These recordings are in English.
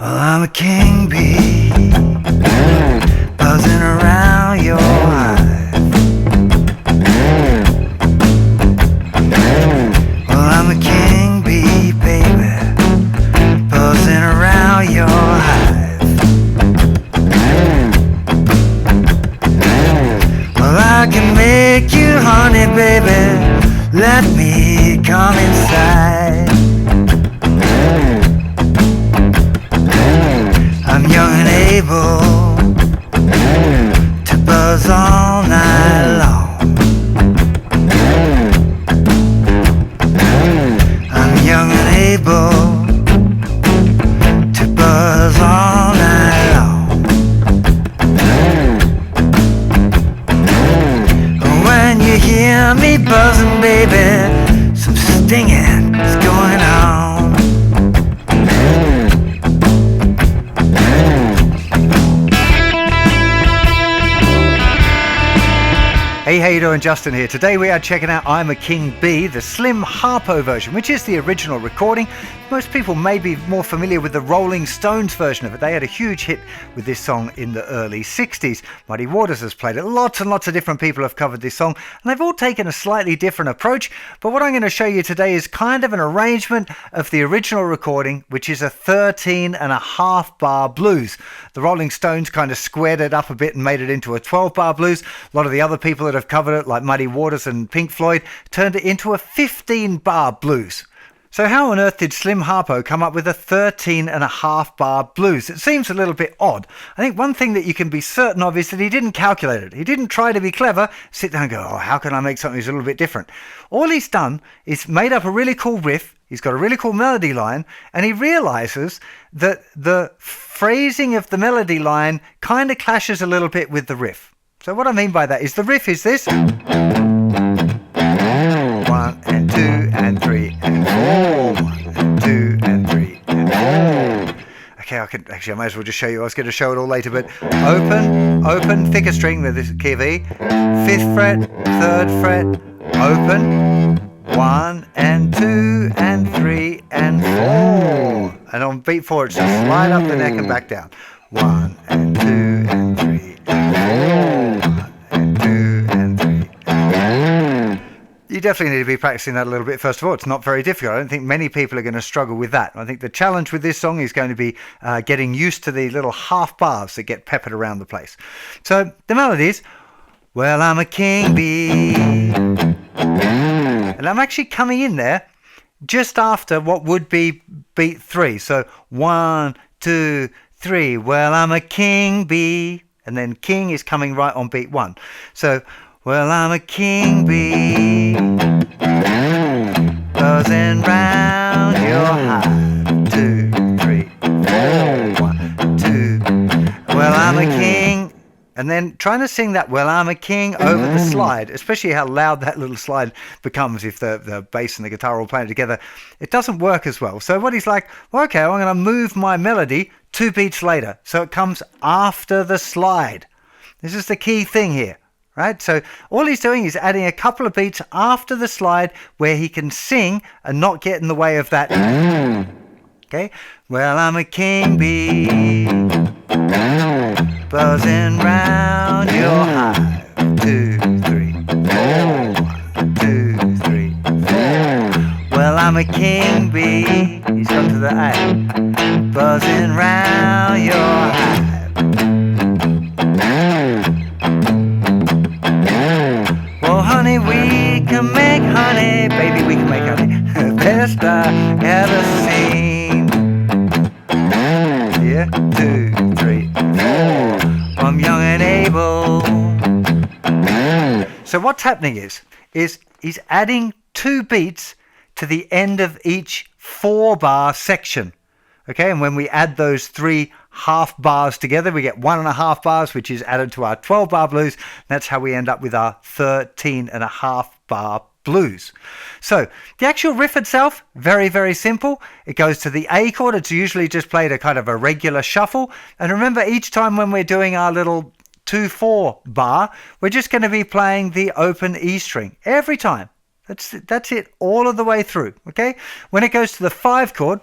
Well, I'm a king bee, buzzing around your hive. Well, I'm a king bee, baby, buzzing around your hive. Well, I can make you honey, baby, let me come inside. I'm young and able to buzz all night long. I'm young and able to buzz all night long. When you hear me buzzing, baby, some stinging is going on. Hey, how you doing? Justin here. Today we are checking out I'm a King Bee, the Slim Harpo version, which is the original recording. Most people may be more familiar with the Rolling Stones version of it. They had a huge hit with this song in the early 60s. Muddy Waters has played it. Lots and lots of different people have covered this song, and they've all taken a slightly different approach. But what I'm going to show you today is kind of an arrangement of the original recording, which is a 13.5 bar blues. The Rolling Stones kind of squared it up a bit and made it into a 12 bar blues. A lot of the other people that have covered it, like Muddy Waters and Pink Floyd, turned it into a 15 bar blues. So how on earth did Slim Harpo come up with a 13.5 bar blues? It seems a little bit odd. I think one thing that you can be certain of is that he didn't calculate it. He didn't try to be clever, sit down and go, oh, how can I make something that's a little bit different? All he's done is made up a really cool riff. He's got a really cool melody line, and he realizes that the phrasing of the melody line kind of clashes a little bit with the riff. So what I mean by that is the riff is this. 1 and 2 and 3 and 4. 1 and 2 and 3 and 4. Okay, I might as well just show you. I was going to show it all later, but open, thicker string with this key of E. 5th fret, 3rd fret, open. 1 and 2 and 3 and 4. And on beat 4, it's just slide up the neck and back down. 1 and 2 and 3 and 4. 1 and 2 and 3 and 4. You definitely need to be practicing that a little bit first of all. It's not very difficult. I don't think many people are going to struggle with that. I think the challenge with this song is going to be getting used to the little half bars that get peppered around the place. So the melody is, well, I'm a king bee. And I'm actually coming in there just after what would be beat 3. So 1, 2, 3. Well, I'm a king bee. And then king is coming right on beat 1. So, well, I'm a king bee, buzzing round your hive. 2, 3, 4. 1, 2. Well, I'm a king. And then trying to sing that, well, I'm a king, over the slide, especially how loud that little slide becomes if the bass and the guitar are all playing together, it doesn't work as well. So what he's like, well, okay, I'm going to move my melody 2 beats later. So it comes after the slide. This is the key thing here, right? So all he's doing is adding a couple of beats after the slide where he can sing and not get in the way of that. Okay, well, I'm a king bee, buzzing round your hive. 2, 3, 4. 1, 2, 3, 4. Well, I'm a king bee. He's gone to the A. Buzzing round your hive. Well, honey, we can make honey. Baby, we can make honey. Best I ever seen. Yeah, 2, 3, 4. I'm young and able. So what's happening is he's adding 2 beats to the end of each 4 bar section. Okay, and when we add those 3 half bars together, we get 1.5 bars, which is added to our 12 bar blues. That's how we end up with our 13.5 bar blues. So the actual riff itself, very, very simple. It goes to the A chord. It's usually just played a kind of a regular shuffle. And remember, each time when we're doing our little 2-4 bar, we're just going to be playing the open E string every time. That's it all of the way through. Okay, when it goes to the 5 chord,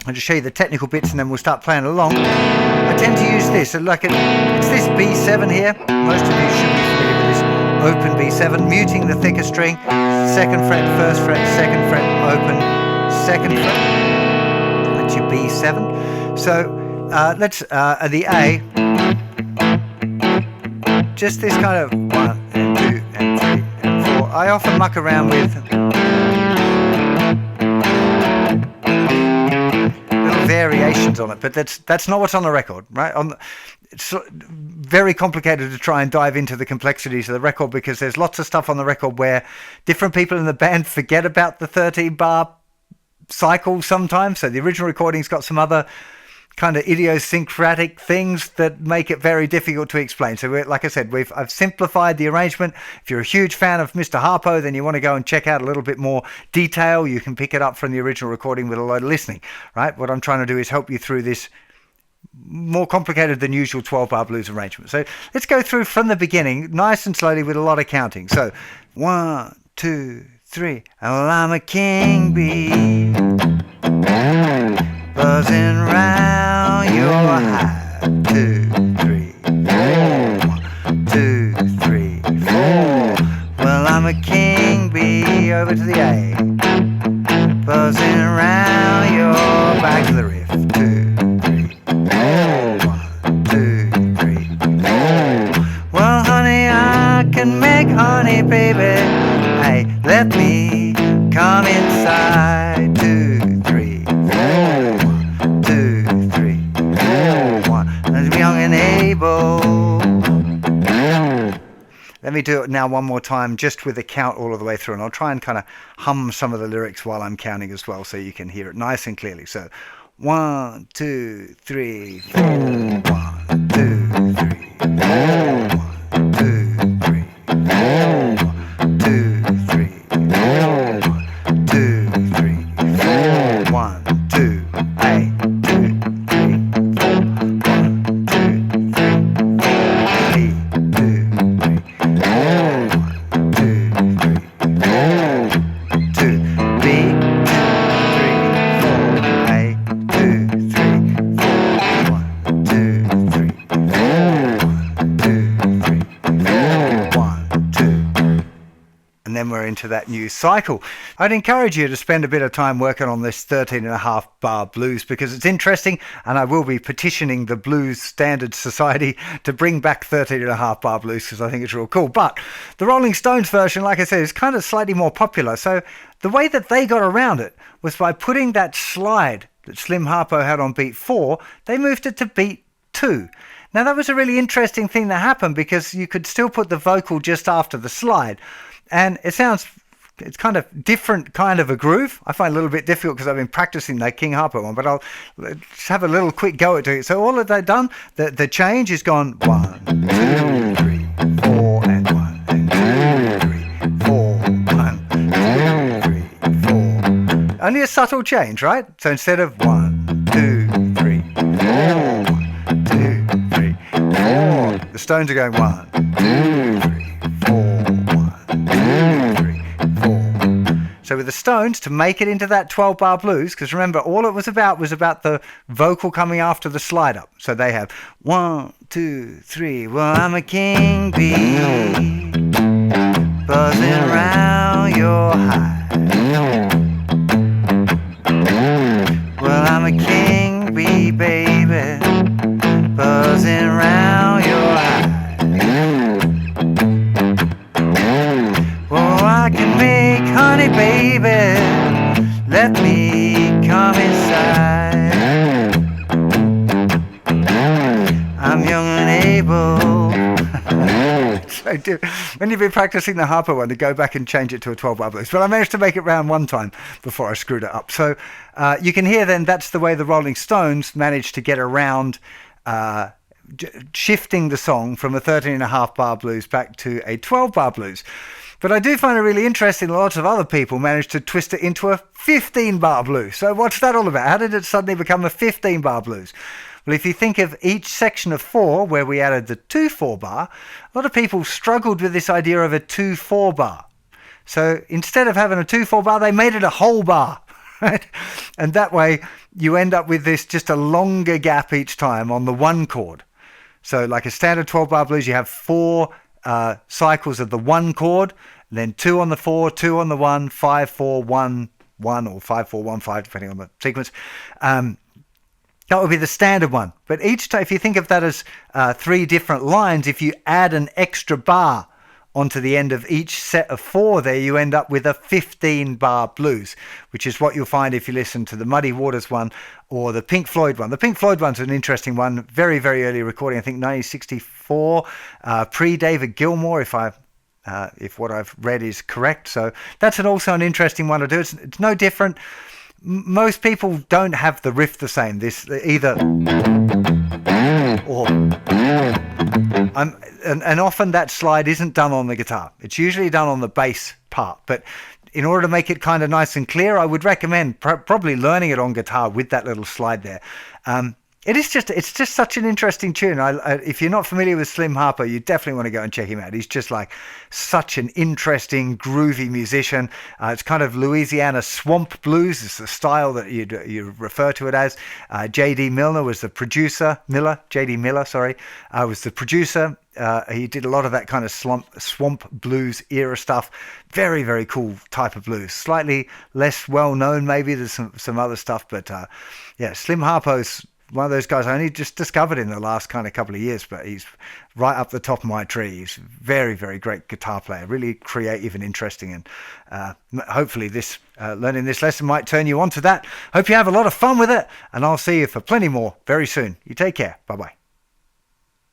I'll just show you the technical bits and then we'll start playing along. I tend to use this, it's this B7 here. Most of you should be familiar with this open B7, muting the thicker string, 2nd fret, 1st fret, 2nd fret, open, 2nd fret. That's your B7. So let's, the A, just this kind of 1 and 2 and 3 and 4. I often muck around with variations on it, but that's not what's on the record, right? It's very complicated to try and dive into the complexities of the record because there's lots of stuff on the record where different people in the band forget about the 13-bar cycle sometimes. So the original recording's got some other kind of idiosyncratic things that make it very difficult to explain. So like I said, I've simplified the arrangement. If you're a huge fan of Mr. Harpo, then you want to go and check out a little bit more detail. You can pick it up from the original recording with a load of listening, right? What I'm trying to do is help you through this more complicated than usual 12-bar blues arrangement. So let's go through from the beginning, nice and slowly with a lot of counting. So 1, 2, 3. Well, I'm a king bee, buzzing round your hive. 2, 3, 4. 1, 2, 3, 4. Well, I'm a king bee, over to the A, buzzing around your back to the riff. 2, 3, 4. 1, 2, 3, 4. Well, honey, I can make honey, baby. Hey, let me come inside. 2, 3, 4. 1, 2, 3, 4. 1. I'm young and able. Let me do it now one more time, just with the count all of the way through, and I'll try and kind of hum some of the lyrics while I'm counting as well, so you can hear it nice and clearly. So 1, 2, 3, 4. 1, 2, 3, 4. 1, 2, 3, 4. 1, 2, 3, 4. 1, 2, 3, 4. 1, 2, 8, 2, 3, 4. 1, 2, 3, into that new cycle. I'd encourage you to spend a bit of time working on this 13.5 bar blues because it's interesting, and I will be petitioning the Blues Standards Society to bring back 13.5 bar blues because I think it's real cool. But the Rolling Stones version, like I said, is kind of slightly more popular. So the way that they got around it was by putting that slide that Slim Harpo had on beat 4, they moved it to beat 2. Now that was a really interesting thing that happened because you could still put the vocal just after the slide. And it's kind of different kind of a groove. I find it a little bit difficult because I've been practicing that King Harpo one, but I'll just have a little quick go at it. So all that they've done, the change is gone 1, 2, 3, 4, and 1, and 2, 3, 4, 1, 2, 3, 4. Only a subtle change, right? So instead of 1, 2, 3, 4, 1, 2, 3, 4, the Stones are going 1, 2, 3, 4. So with the Stones, to make it into that 12-bar blues, because remember, all it was about the vocal coming after the slide up. So they have 1, 2, 3. Well, I'm a king bee, buzzing around your hive. Well, I'm a king bee, baby, buzzing around your hive. Oh, I can make honey, baby, let me come inside. I'm young and able. So when you've been practicing the Harpo one, to go back and change it to a 12-bar blues. But I managed to make it round one time before I screwed it up. So you can hear then that's the way the Rolling Stones managed to get around shifting the song from a 13.5 bar blues back to a 12-bar blues. But I do find it really interesting that lots of other people managed to twist it into a 15-bar blues. So what's that all about? How did it suddenly become a 15-bar blues? Well, if you think of each section of 4, where we added the 2/4 bar, a lot of people struggled with this idea of a 2/4 bar. So instead of having a 2/4 bar, they made it a whole bar. right? And that way you end up with this just a longer gap each time on the one chord. So like a standard 12-bar blues, you have 4 cycles of the one chord, then 2 on the 4, 2 on the 1, 5, 4, 1, 1, or 5, 4, 1, 5, depending on the sequence. That would be the standard one. But each time, if you think of that as 3 different lines, if you add an extra bar onto the end of each set of 4 there, you end up with a 15-bar blues, which is what you'll find if you listen to the Muddy Waters one or the Pink Floyd one. The Pink Floyd one's an interesting one, very, very early recording, I think 1964, pre-David Gilmour, if what I've read is correct. So that's also an interesting one to do. It's no different. Most people don't have the riff the same. This either or, and often that slide isn't done on the guitar. It's usually done on the bass part. But in order to make it kind of nice and clear, I would recommend probably learning it on guitar with that little slide there. It's just such an interesting tune. If you're not familiar with Slim Harpo, you definitely want to go and check him out. He's just like such an interesting, groovy musician. It's kind of Louisiana swamp blues. It's the style that you refer to it as. J.D. Miller was the producer. J.D. Miller, was the producer. He did a lot of that kind of swamp blues era stuff. Very, very cool type of blues. Slightly less well known, maybe. There's some other stuff, but Slim Harpo's one of those guys I only just discovered in the last kind of couple of years, but he's right up the top of my tree. He's very, very great guitar player, really creative and interesting. And hopefully learning this lesson might turn you on to that. Hope you have a lot of fun with it, and I'll see you for plenty more very soon. You take care. Bye-bye.